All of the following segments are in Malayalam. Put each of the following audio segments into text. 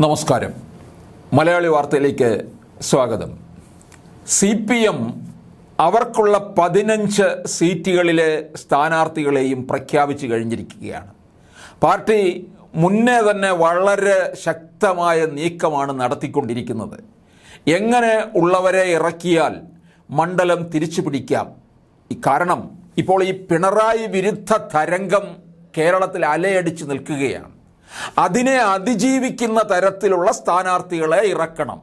നമസ്കാരം. മലയാളി വാർത്തയിലേക്ക് സ്വാഗതം. CPM അവർക്കുള്ള 15 സീറ്റുകളിലെ സ്ഥാനാർത്ഥികളെയും പ്രഖ്യാപിച്ചു കഴിഞ്ഞിരിക്കുകയാണ്. പാർട്ടി മുന്നേ തന്നെ വളരെ ശക്തമായ നീക്കമാണ് നടത്തിക്കൊണ്ടിരിക്കുന്നത്. എങ്ങനെ ഉള്ളവരെ ഇറക്കിയാൽ മണ്ഡലം തിരിച്ചു പിടിക്കാം. കാരണം ഇപ്പോൾ ഈ പിണറായി വിരുദ്ധ തരംഗം കേരളത്തിൽ അലയടിച്ച് നിൽക്കുകയാണ്. അതിനെ അതിജീവിക്കുന്ന തരത്തിലുള്ള സ്ഥാനാർത്ഥികളെ ഇറക്കണം.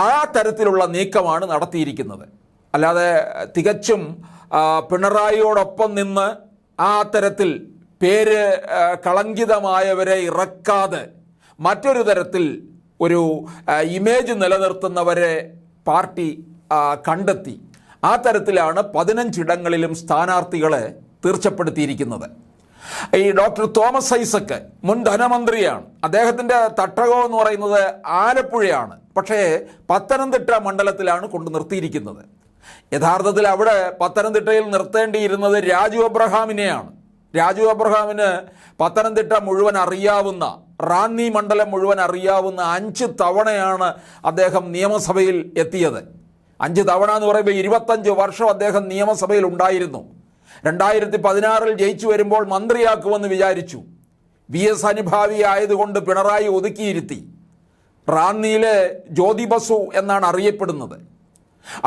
ആ തരത്തിലുള്ള നീക്കമാണ് നടത്തിയിരിക്കുന്നത്. അല്ലാതെ തികച്ചും പിണറായിയോടൊപ്പം നിന്ന് ആ തരത്തിൽ പേര് കളങ്കിതമായവരെ ഇറക്കാതെ മറ്റൊരു തരത്തിൽ ഒരു ഇമേജ് നിലനിർത്തുന്നവരെ പാർട്ടി കണ്ടെത്തി. ആ തരത്തിലാണ് 15 ഇടങ്ങളിലും സ്ഥാനാർത്ഥികളെ തീർച്ചപ്പെടുത്തിയിരിക്കുന്നത്. ഈ ഡോക്ടർ തോമസ് ഐസക് മുൻ ധനമന്ത്രിയാണ്. അദ്ദേഹത്തിൻ്റെ തട്ടകം എന്ന് പറയുന്നത് ആലപ്പുഴയാണ്. പക്ഷേ പത്തനംതിട്ട മണ്ഡലത്തിലാണ് കൊണ്ട് നിർത്തിയിരിക്കുന്നത്. യഥാർത്ഥത്തിൽ അവിടെ പത്തനംതിട്ടയിൽ നിർത്തേണ്ടിയിരുന്നത് രാജു അബ്രഹാമിനെയാണ്. രാജു അബ്രഹാമിന് പത്തനംതിട്ട മുഴുവൻ അറിയാവുന്ന, റാന്നി മണ്ഡലം മുഴുവൻ അറിയാവുന്ന 5 തവണയാണ് അദ്ദേഹം നിയമസഭയിൽ എത്തിയത്. 5 തവണ എന്ന് പറയുമ്പോൾ 25 വർഷം അദ്ദേഹം നിയമസഭയിൽ ഉണ്ടായിരുന്നു. 2016 ജയിച്ചു വരുമ്പോൾ മന്ത്രിയാക്കുമെന്ന് വിചാരിച്ചു. VS അനുഭാവി ആയതുകൊണ്ട് പിണറായി ഒതുക്കിയിരുത്തി. റാന്നിയിലെ ജ്യോതി ബസു എന്നാണ് അറിയപ്പെടുന്നത്.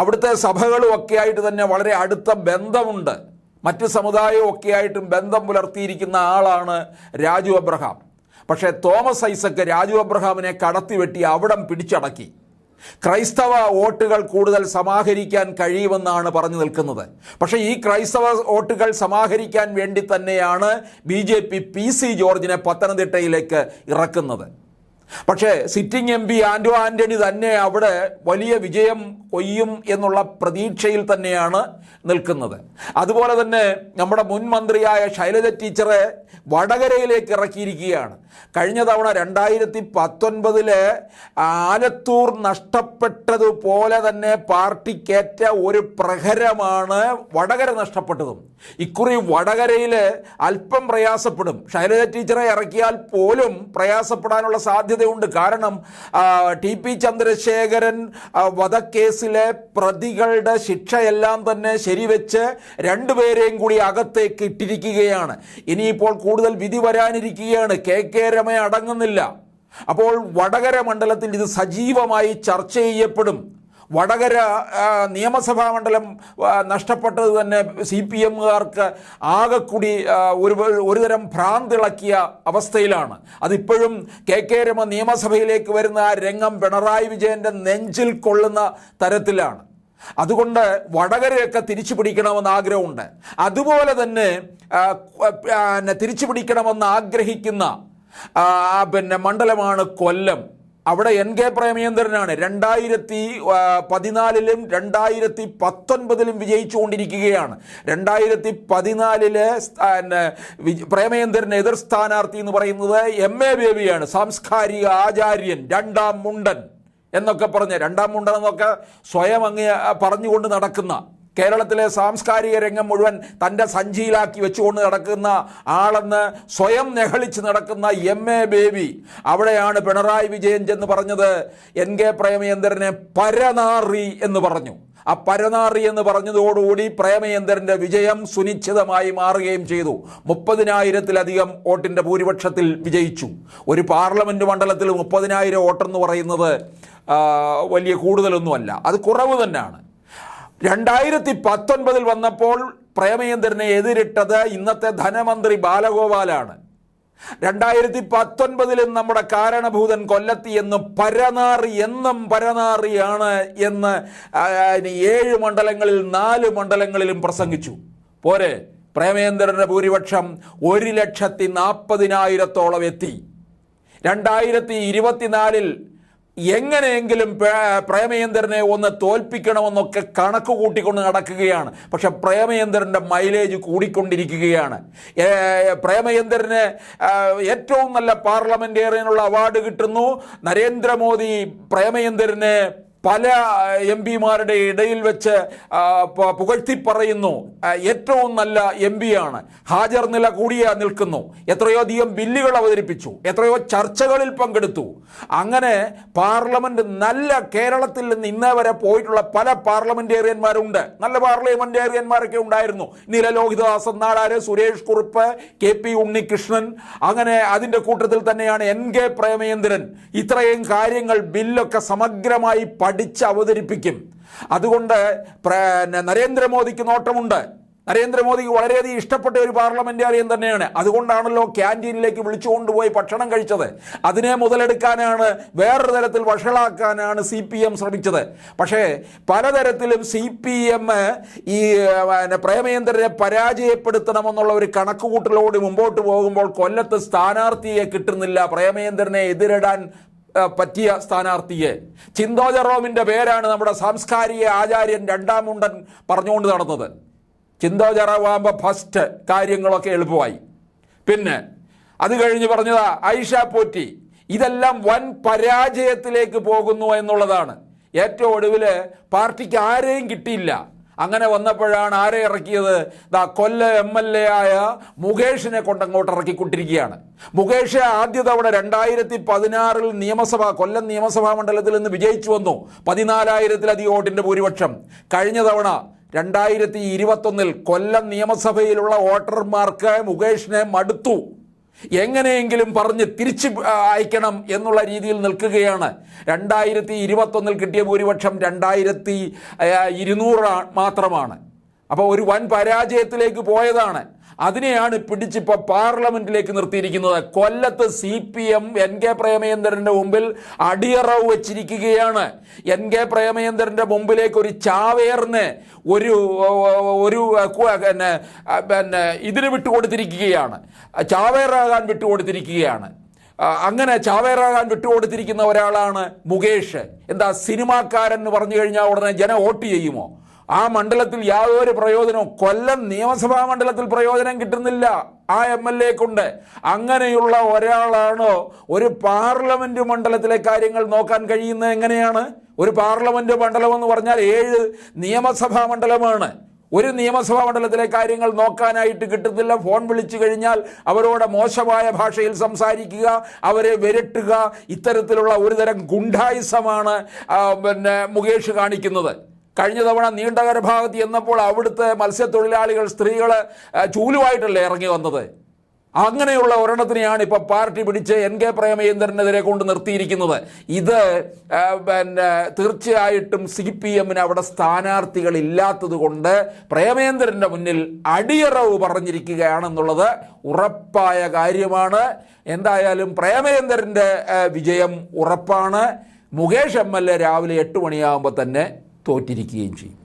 അവിടുത്തെ സഭകളും ഒക്കെ ആയിട്ട് തന്നെ വളരെ അടുത്ത ബന്ധമുണ്ട്. മറ്റ് സമുദായവും ഒക്കെ ആയിട്ടും ബന്ധം പുലർത്തിയിരിക്കുന്ന ആളാണ് രാജു അബ്രഹാം. പക്ഷേ തോമസ് ഐസക് രാജു അബ്രഹാമിനെ കടത്തിവെട്ടി അവിടം പിടിച്ചടക്കി. ക്രൈസ്തവ വോട്ടുകൾ കൂടുതൽ സമാഹരിക്കാൻ കഴിയുമെന്നാണ് പറഞ്ഞു നിൽക്കുന്നത്. പക്ഷേ ഈ ക്രൈസ്തവ വോട്ടുകൾ സമാഹരിക്കാൻ വേണ്ടി തന്നെയാണ് BJP PC ജോർജിനെ പത്തനംതിട്ടയിലേക്ക് ഇറക്കുന്നത്. പക്ഷേ സിറ്റിംഗ് MP ആന്റോ ആന്റണി തന്നെ അവിടെ വലിയ വിജയം കൊയ്യും എന്നുള്ള പ്രതീക്ഷയിൽ തന്നെയാണ് നിൽക്കുന്നത്. അതുപോലെ തന്നെ നമ്മുടെ മുൻ മന്ത്രിയായ ശൈലജ ടീച്ചറെ വടകരയിലേക്ക് ഇറക്കിയിരിക്കുകയാണ്. കഴിഞ്ഞ തവണ 2019 ആലത്തൂർ നഷ്ടപ്പെട്ടതുപോലെ തന്നെ പാർട്ടിക്കേറ്റ ഒരു പ്രഹരമാണ് വടകര നഷ്ടപ്പെട്ടതും. ഇക്കുറി വടകരയിൽ അല്പം പ്രയാസപ്പെടും. ശൈലജ ടീച്ചറെ ഇറക്കിയാൽ പോലും പ്രയാസപ്പെടാനുള്ള സാധ്യതയുണ്ട്. കാരണം TP ചന്ദ്രശേഖരൻ വധക്കേസിലെ പ്രതികളുടെ ശിക്ഷയെല്ലാം തന്നെ ശരിവെച്ച് 2 പേരെയും കൂടി അകത്തേക്ക് ഇട്ടിരിക്കുകയാണ്. ഇനിയിപ്പോൾ കൂടുതൽ വിധി വരാനിരിക്കുകയാണ്. KK രമ അടങ്ങുന്നില്ല. അപ്പോൾ വടകര മണ്ഡലത്തിൽ ഇത് സജീവമായി ചർച്ച ചെയ്യപ്പെടും. വടകര നിയമസഭാ മണ്ഡലം നഷ്ടപ്പെട്ടത് തന്നെ CPMകാർക്ക് ആകെക്കൂടി ഒരുതരം ഭ്രാന്തിളക്കിയ അവസ്ഥയിലാണ്. അതിപ്പോഴും KK രമ നിയമസഭയിലേക്ക് വരുന്ന ആ രംഗം പിണറായി വിജയൻ്റെ നെഞ്ചിൽ കൊള്ളുന്ന തരത്തിലാണ്. അതുകൊണ്ട് വടകരയൊക്കെ തിരിച്ചു പിടിക്കണമെന്ന് ആഗ്രഹമുണ്ട്. അതുപോലെ തന്നെ തിരിച്ചു പിടിക്കണമെന്ന് ആഗ്രഹിക്കുന്ന മണ്ഡലമാണ് കൊല്ലം. അവിടെ NK പ്രേമചന്ദ്രനാണ് 2014 2019 വിജയിച്ചുകൊണ്ടിരിക്കുകയാണ്. 2014 പ്രേമചന്ദ്രൻ എതിർ സ്ഥാനാർത്ഥി എന്ന് പറയുന്നത് MA ബേബിയാണ്. സാംസ്കാരിക ആചാര്യൻ, 2ാം മുണ്ടൻ എന്നൊക്കെ പറഞ്ഞ്, 2ാം മുണ്ടൻ എന്നൊക്കെ സ്വയം അങ്ങ് പറഞ്ഞുകൊണ്ട് നടക്കുന്ന, കേരളത്തിലെ സാംസ്കാരിക രംഗം മുഴുവൻ തൻ്റെ സഞ്ചിയിലാക്കി വെച്ചുകൊണ്ട് നടക്കുന്ന ആളെന്ന് സ്വയം നെഹളിച്ച് നടക്കുന്ന MA ബേബി. അവിടെയാണ് പിണറായി വിജയൻ ചെന്ന് പറഞ്ഞത് NK പ്രേമചന്ദ്രനെ പരനാറി എന്ന് പറഞ്ഞു. ആ പരനാറി എന്ന് പറഞ്ഞതോടുകൂടി പ്രേമചന്ദ്രൻ്റെ വിജയം സുനിശ്ചിതമായി മാറുകയും ചെയ്തു. 30,000-ലധികം വോട്ടിൻ്റെ ഭൂരിപക്ഷത്തിൽ വിജയിച്ചു. ഒരു പാർലമെൻറ്റ് മണ്ഡലത്തിൽ 30,000 വോട്ടെന്ന് പറയുന്നത് വലിയ കൂടുതലൊന്നുമല്ല, അത് കുറവ് തന്നെയാണ്. 2019 വന്നപ്പോൾ പ്രേമചന്ദ്രനെ എതിരിട്ടത് ഇന്നത്തെ ധനമന്ത്രി ബാലഗോപാലാണ്. 2019 നമ്മുടെ കാരണഭൂതൻ കൊല്ലത്തി എന്നും പരനാറി എന്നും പരനാറിയാണ് എന്ന് 7 മണ്ഡലങ്ങളിൽ 4 മണ്ഡലങ്ങളിലും പ്രസംഗിച്ചു. പോരെ, പ്രേമചന്ദ്രൻ്റെ ഭൂരിപക്ഷം 1,40,000-ഓളം എത്തി. 2024 എങ്ങനെയെങ്കിലും പ്രേമചന്ദ്രനെ ഒന്ന് തോൽപ്പിക്കണമെന്നൊക്കെ കണക്ക് കൂട്ടിക്കൊണ്ട് നടക്കുകയാണ്. പക്ഷെ പ്രേമചന്ദ്രൻ്റെ മൈലേജ് കൂടിക്കൊണ്ടിരിക്കുകയാണ്. പ്രേമചന്ദ്രന് ഏറ്റവും നല്ല പാർലമെൻറ്റേറിയനുള്ള അവാർഡ് കിട്ടുന്നു. നരേന്ദ്രമോദി പ്രേമചന്ദ്രന് പല എം പിമാരുടെ ഇടയിൽ വെച്ച് പുകഴ്ത്തി പറയുന്നു, ഏറ്റവും നല്ല എം പിയാണ്, ഹാജർ നില കൂടിയ നിൽക്കുന്നു, എത്രയോ അധികം ബില്ലുകൾ അവതരിപ്പിച്ചു, എത്രയോ ചർച്ചകളിൽ പങ്കെടുത്തു. അങ്ങനെ പാർലമെന്റ് നല്ല കേരളത്തിൽ നിന്ന് ഇന്നേ വരെ പോയിട്ടുള്ള പല പാർലമെന്റേറിയന്മാരുണ്ട്. നല്ല പാർലമെന്റേറിയന്മാരൊക്കെ ഉണ്ടായിരുന്നു. നീല ലോഹിതദാസൻ നാടാര്, സുരേഷ് കുറുപ്പ്, KP ഉണ്ണികൃഷ്ണൻ, അങ്ങനെ അതിൻ്റെ കൂട്ടത്തിൽ തന്നെയാണ് NK പ്രേമചന്ദ്രൻ. ഇത്രയും കാര്യങ്ങൾ ബില്ലൊക്കെ സമഗ്രമായി പഠിച്ച് അവതരിപ്പിക്കും. അതുകൊണ്ട് നരേന്ദ്രമോദിക്ക് നോട്ടമുണ്ട്. നരേന്ദ്രമോദിക്ക് വളരെയധികം ഇഷ്ടപ്പെട്ട ഒരു പാർലമെന്റേറിയൻ തന്നെയാണ്. അതുകൊണ്ടാണല്ലോ ക്യാൻറ്റീനിലേക്ക് വിളിച്ചുകൊണ്ടുപോയി ഭക്ഷണം കഴിച്ചത്. അതിനെ മുതലെടുക്കാനാണ്, വേറൊരു തരത്തിൽ വഷളാക്കാനാണ് CPM ശ്രമിച്ചത്. പക്ഷേ പലതരത്തിലും CPM ഈ പ്രേമചന്ദ്രനെ പരാജയപ്പെടുത്തണമെന്നുള്ള ഒരു കണക്കുകൂട്ടലോട് മുമ്പോട്ട് പോകുമ്പോൾ കൊല്ലത്ത് സ്ഥാനാർത്ഥിയെ കിട്ടുന്നില്ല, പ്രേമചന്ദ്രനെ എതിരിടാൻ പറ്റിയ സ്ഥാനാർത്ഥിയെ. ചിന്തോ ജെറോമിൻ്റെ പേരാണ് നമ്മുടെ സാംസ്കാരിക ആചാര്യൻ രണ്ടാം മുണ്ടൻ പറഞ്ഞുകൊണ്ട് നടന്നത്. ചിന്തോ ജെറോമാകുമ്പോൾ ഫസ്റ്റ് കാര്യങ്ങളൊക്കെ എളുപ്പമായി. പിന്നെ അത് കഴിഞ്ഞ് പറഞ്ഞത് ഐഷ പോറ്റി. ഇതെല്ലാം വൻ പരാജയത്തിലേക്ക് പോകുന്നു എന്നുള്ളതാണ്. ഏറ്റവും ഒടുവിൽ പാർട്ടിക്ക് ആരെയും കിട്ടിയില്ല. അങ്ങനെ വന്നപ്പോഴാണ് ആരെ ഇറക്കിയത്? കൊല്ലം MLA ആയ മുകേഷിനെ കൊണ്ടങ്ങോട്ട് ഇറക്കിക്കൊണ്ടിരിക്കുകയാണ്. മുകേഷ് ആദ്യ തവണ 2016 കൊല്ലം നിയമസഭാ മണ്ഡലത്തിൽ നിന്ന് വിജയിച്ചു വന്നു, 14,000-ലധികം വോട്ടിൻ്റെ ഭൂരിപക്ഷം. കഴിഞ്ഞ തവണ 2021 കൊല്ലം നിയമസഭയിലുള്ള വോട്ടർമാർക്ക് മുകേഷിനെ മടുത്തു. എങ്ങനെയെങ്കിലും പറഞ്ഞ് തിരിച്ച് അയക്കണം എന്നുള്ള രീതിയിൽ നിൽക്കുകയാണ്. 2021 കിട്ടിയ ഭൂരിപക്ഷം 2200 മാത്രമാണ്. അപ്പോൾ ഒരു വൻ പരാജയത്തിലേക്ക് പോയതാണ്. അതിനെയാണ് പിടിച്ചിപ്പോൾ പാർലമെന്റിലേക്ക് നിർത്തിയിരിക്കുന്നത്. കൊല്ലത്ത് CPM NK പ്രേമചന്ദ്രൻ്റെ മുമ്പിൽ അടിയറവ് വച്ചിരിക്കുകയാണ്. NK പ്രേമചന്ദ്രൻ്റെ മുമ്പിലേക്ക് ഒരു ചാവേറിന് ഒരു ഇതിന് വിട്ടുകൊടുത്തിരിക്കുകയാണ്, ചാവേറാകാൻ വിട്ടുകൊടുത്തിരിക്കുകയാണ്. അങ്ങനെ ചാവേറാകാൻ വിട്ടുകൊടുത്തിരിക്കുന്ന ഒരാളാണ് മുകേഷ്. എന്താ, സിനിമാക്കാരൻ എന്ന് പറഞ്ഞു കഴിഞ്ഞാൽ ഉടനെ ജനം വോട്ട് ചെയ്യുമോ? ആ മണ്ഡലത്തിൽ യാതൊരു പ്രയോജനവും, കൊല്ലം നിയമസഭാ മണ്ഡലത്തിൽ പ്രയോജനം കിട്ടുന്നില്ല ആ MLA കൊണ്ട്. അങ്ങനെയുള്ള ഒരാളാണോ ഒരു പാർലമെന്റ് മണ്ഡലത്തിലെ കാര്യങ്ങൾ നോക്കാൻ കഴിയുന്നത്? എങ്ങനെയാണ്? ഒരു പാർലമെന്റ് മണ്ഡലം എന്ന് പറഞ്ഞാൽ 7 നിയമസഭാ മണ്ഡലമാണ്. ഒരു നിയമസഭാ മണ്ഡലത്തിലെ കാര്യങ്ങൾ നോക്കാനായിട്ട് കിട്ടുന്നില്ല. ഫോൺ വിളിച്ചു കഴിഞ്ഞാൽ അവരോട് മോശമായ ഭാഷയിൽ സംസാരിക്കുക, അവരെ വിരട്ടുക, ഇത്തരത്തിലുള്ള ഒരുതരം ഗുണ്ടായിസമാണ് മുകേഷ് കാണിക്കുന്നത്. കഴിഞ്ഞ തവണ നീണ്ടകര ഭാഗത്ത് എന്നപ്പോൾ അവിടുത്തെ മത്സ്യത്തൊഴിലാളികൾ, സ്ത്രീകൾ ചൂലുമായിട്ടല്ലേ ഇറങ്ങി വന്നത്. അങ്ങനെയുള്ള ഒരെണ്ണത്തിനെയാണ് ഇപ്പോൾ പാർട്ടി പിടിച്ച് NK പ്രേമചന്ദ്രനെതിരെ കൊണ്ട് നിർത്തിയിരിക്കുന്നത്. ഇത് തീർച്ചയായിട്ടും CPM-ന് അവിടെ സ്ഥാനാർത്ഥികളില്ലാത്തത് കൊണ്ട് പ്രേമചന്ദ്രൻ്റെ മുന്നിൽ അടിയറവ് പറഞ്ഞിരിക്കുകയാണെന്നുള്ളത് ഉറപ്പായ കാര്യമാണ്. എന്തായാലും പ്രേമചന്ദ്രൻ്റെ വിജയം ഉറപ്പാണ്. മുകേഷ് MLA രാവിലെ 8 മണിയാകുമ്പോൾ തന്നെ തോറ്റിരിക്കുകയും ചെയ്യും.